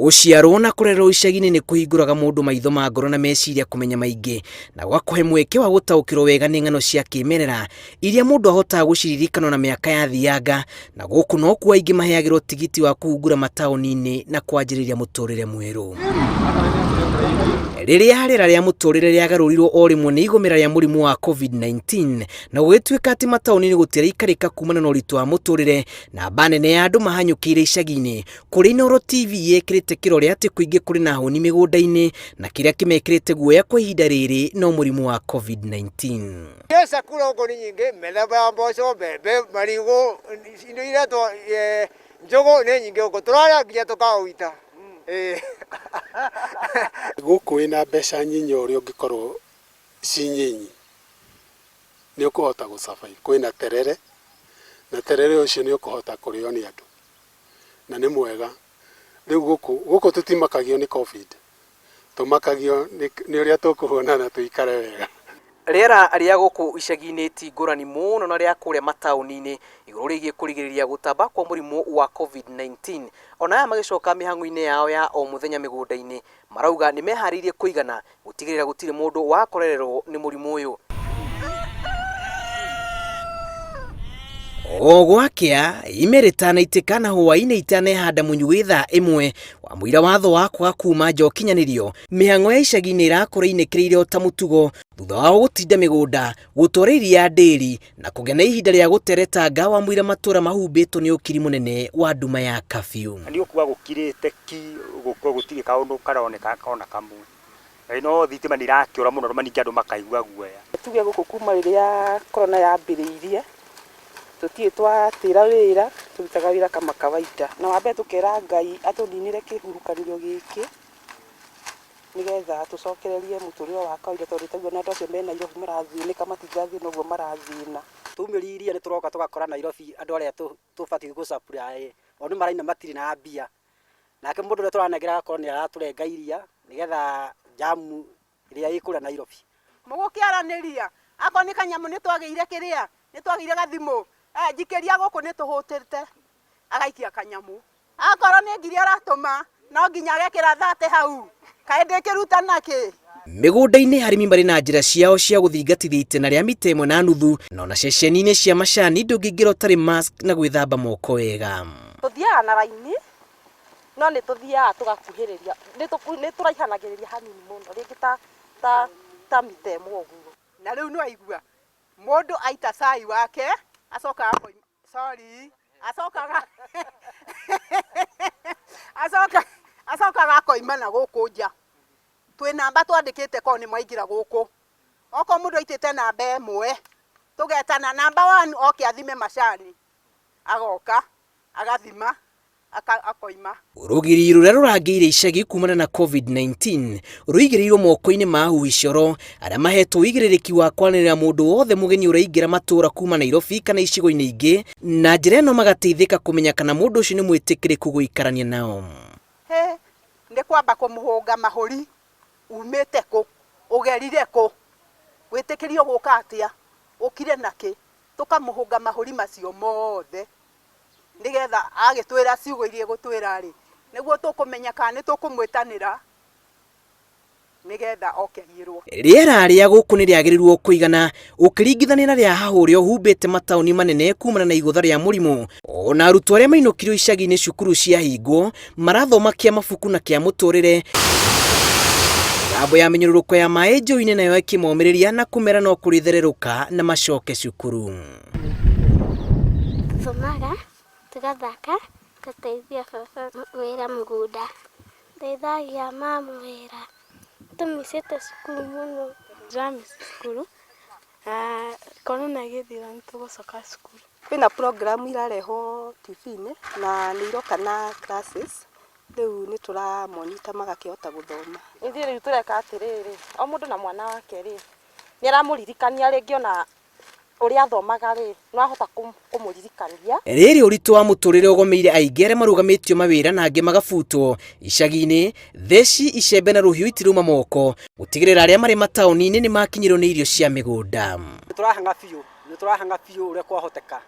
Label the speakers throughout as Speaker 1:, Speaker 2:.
Speaker 1: Gũciarwo na kũrerwo icagi-inĩ nĩ kũhingũraga mũndũ maitho ma ngoro na meciria kũmenya maingĩ na gwakũhe mweke wa gũtaũkĩrwo wega nĩ ng'ano cia kĩmerera iria mũndũ ahotaga gũciririkana na mĩaka yathianga, na gũkũ no kuo aingĩ maheagĩrwo tigiti wa kũhungura mataũni-inĩ na kwanjĩrĩria mũtũrĩre mwerũ. Rĩrĩa rĩera rĩa mũtũrĩre rĩagarũrirwo o rĩmwe nĩ igũmĩra rĩa mũrimũ wa COVID-19 na gũgĩtuĩka atĩ mataũni-inĩ gũtiaraikarĩka kumana na ũritũ wa mũtũrĩre, na mba nene ya andũ mahanyũkĩire icagi-inĩ, kũrĩ Inooro TV yekĩrĩte kĩrore atĩ kũingĩ kũrĩ na hũni mĩgũnda-inĩ na kĩrĩa kĩmekĩrĩte guoya kwa ihinda rĩrĩ no mũrimũ wa COVID-19.
Speaker 2: Sakura huko ni nyingi, methemba ya mboco, mbembe, marigũ, indo iretwo njogo nĩ nyingĩ huko, tũrarĩa nginya tũkawĩita.
Speaker 3: Gũkũ wĩna mbeca nyinyi ũrĩa ũngĩkorwo ci nyinyi nĩ ũkũhota gũcabai. Kwĩna terere na terere ũcio nĩ ũkũhota kũrĩo nĩ andũ na nĩ mwega. Rĩu gũkũ tũtimakagio nĩ COVID, tũmakagio nĩ ũrĩa tũkũhona na tũikare wega.
Speaker 1: Rĩera rĩa gũkũ icagi-inĩ ti ngũrani mũno na rĩa kũrĩa mataũni-inĩ igũrũ rĩgiĩ kũrigĩrĩria gũtamba kwa mũrimũ wa COVID-19. Ona aya magĩcoka mĩhang'o-inĩ yao ya o mũthenya mĩgũnda-inĩ, marauga nĩ meharĩirie kũigana gũtigĩrĩra gũtirĩ mũndũ wa kũrererwo nĩ mũrimũ ũyũ. O gwakĩa ime rĩtanaitĩka na hwaĩ-inĩ itanehanda mũnyugĩ thaa ĩmwe wa mũira watho wa kwaga kuma nja ũkinyanĩrio, mĩhang'o ya icagi-inĩ ĩrakũra inĩkĩrĩire o ta mũtugo thutha wa gũtinda mĩgũnda, gũtwara iria ndĩri na kũgĩa na ihinda rĩa gũteretanga wa mũira matũra mahumbĩtwo nĩ ũkiri mũnene wa nduma ya kabiũ.
Speaker 4: Nĩ ũkuga gũkirĩte ki gũtirĩ kaũndũ karoneka ona kamwe. No thitima nĩ irakĩũra mũno na ningĩ andũ makaigua guoya.
Speaker 5: Tuge gũkũ kuma rĩrĩa korona yambĩrĩirie tũtirĩ twatĩra wĩra, tũrutaga wĩra kama kawaida. Na wambe tũkera Ngai atũninĩre kĩhurukanĩrio gĩkĩ nĩgetha tũcokererie mũtũrĩre wa kawaida, tondũ tũigua na andũ acio me Nairobi marathĩnĩka matigathĩna ũguo marathĩna.
Speaker 6: Tumĩrire iria nĩ tũroka tũgakora Nairobi andũ arĩa tũbatiĩ gũsupply o nĩ maraina matirĩ na mbia. Nake mũndũ ũrĩa tũranengera agakorwo nĩ aratũrenga iria nĩgetha jamu ĩrĩa ĩkũrĩa Nairobi.
Speaker 5: Mũgũkĩaranĩria akorwo nĩ kanyamũ nĩ twagĩire kĩrĩa, nĩ twagĩire gathimũ, njikĩria gũkũ nĩ tũhũtĩte agaikia kanyamũ. Akorwo nĩ ngiri aratũma no nginya agekĩra thate hau, kaĩ ndĩkĩruta nakĩ?
Speaker 1: Mĩgũnda-inĩ arĩmi marĩ na njĩra ciao cia gũthingatithia itĩna rĩa mita 1.5 na ona ceceni-inĩ cia macani ndũngĩingĩra ũtarĩ mask na gwĩthamba moko wega.
Speaker 5: Tũthiaga na raini no nĩ tũthiaga tũgakuhĩrĩria, nĩ tũraihanagĩrĩria hanini mũno rĩngĩ ta mita 1 ũguo. Na rĩu nĩ waigua mũndũ aita cai wake acokaga akoima na gũkũ nja. Twĩ namba twandĩkĩte korwo nĩ mwaingĩra gũkũ. Okorwo mũndũ aitĩte namba 1 tũgetana namba 1 oke athime macani, agoka agathima akoima.
Speaker 1: Rũgiri rũrĩa rũrangĩire icagi kumana na COVID-19 rũigĩrĩirwo moko-inĩ ma ahuhi coro arĩa mahetwo wĩigĩrĩrĩki wa kwanĩrĩra mũndũ wothe mũgeni ũraingĩra matũra kuma Nairobi kana icigo-inĩ ingĩ, na njĩra ĩno magateithĩka kũmenya kana mũndũ ũcio nĩ mwĩtĩkĩrĩku gũikarania nao.
Speaker 5: Nĩ kwamba kũmũhũnga mahũri, umĩte kũ, ũgerire kũ, wĩtĩkĩrio gũka atĩa, ũkire nakĩ, tũkamũhũnga mahũri macio mothe nĩgetha agĩtwĩra ciugo iria gũtwĩra rĩ, nĩguo tũkũmenya kana nĩ tũkũmwĩtanĩra nĩgetha okegĩrwo. Rĩera
Speaker 1: rĩa gũkũ nĩ rĩagĩrĩirwo kũigana ũkĩringithania na rĩa haha ũrĩa ũhumbĩte mataũni manene kumana na igũtha rĩa mũrimũ. Ona arutwo arĩa mainũkirio icagi-inĩ cukuru cia hingwo marathoma kĩa mabuku na kĩa mũtũrĩre. Gambo ya mĩnyũrũrũko ya maĩ njũĩ-inĩ nayo ĩkĩmomĩrĩria na kũmera no kũrĩthererũka na macoke cukuru.
Speaker 7: Tũthomaga, tũgathaka, tũteithia baba wĩra mũgũnda, ndeithagia mama wĩra, tũmicĩte cukuru mũno.
Speaker 8: Tũramĩca cukuru, korona ĩgĩthira nĩ tũgũcoka cukuru.
Speaker 5: Kwĩna program irarehwo TV-inĩ na nĩ iroka na classes, rĩu nĩ tũramonita magakĩhota gũthoma.
Speaker 8: Ithuĩ rĩu tũreka atĩrĩrĩ, o mũndũ na mwana wake rĩ, nĩ aramũririkania rĩngĩ ona ũrĩa athomaga rĩ, no ahota kũmũririkania. Rĩrĩ
Speaker 1: ũritũ wa mũtũrĩre ũgomeire aingĩ arĩa marũgamĩtio mawĩra na angĩ magabutwo icagi-inĩ, theci, icembe na rũhiũ itirauma moko gũtigĩrĩra arĩa marĩ mataũni-inĩ nĩ makinyĩrwo nĩ irio cia mĩgũnda.
Speaker 6: Nĩ tũrahanga biũ ũrĩa kwahoteka,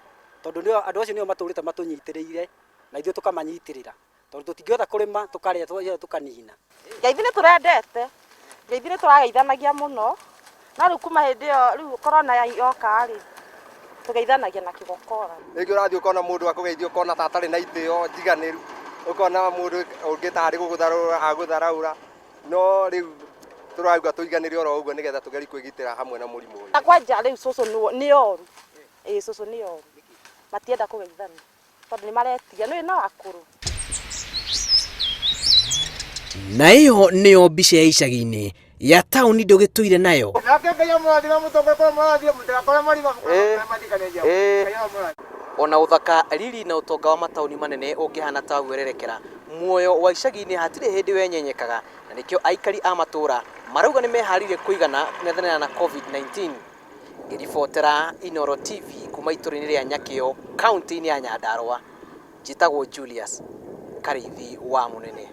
Speaker 6: tondũ andũ acio nĩo matũrĩte matũnyitĩrĩire na ithuĩ tũkamanyitĩrĩra. tondu tutingihota kurima tukaria tukanina.
Speaker 8: Ngeithi nĩ tũrendete, ngeithi nĩ tũrageithanagia mũno, no rĩu kuma hĩndĩ ĩyo rĩu corona yoka rĩ tũgeithanagia na kĩgokora.
Speaker 2: Rĩngĩ ũrathiĩ ũkona mũndũ akũgeithia ũkona ta atarĩ na itĩo njiganĩru, ũkona mũndũ ũngĩ tarĩ gũgũtharaũra agũtharaũra, no rĩu tũrauga tũiganĩre oro ũguo nĩgetha tũgerie kwĩgitĩra hamwe na mũrimũ ũyũ.
Speaker 8: Kwanja rĩu cũcũ nĩ oru, cũcũ nĩ oru, matienda kũgeithania tondũ nĩ maretigia nĩ na akũrũ.
Speaker 1: Na iyo niyo mbica ya icagi-inĩ ya taũni ndũgĩtũire nayo. Ona uthaka, riri na utonga wa mataũni manene ũngĩhana ta gwererekera, muoyo wa icagi-inĩ hatirĩ hĩndĩ wenyenyekaga, na nĩkĩo aikari a matũra marauga nĩ meharĩirie kũigana kũng'ethanĩra na COVID-19. Ngĩribotera Inooro TV kuma itũra-inĩ rĩa Nyakĩo, kaunti-inĩ ya Nyandarua, njĩtagwo Julius Karithi wa Mũnene.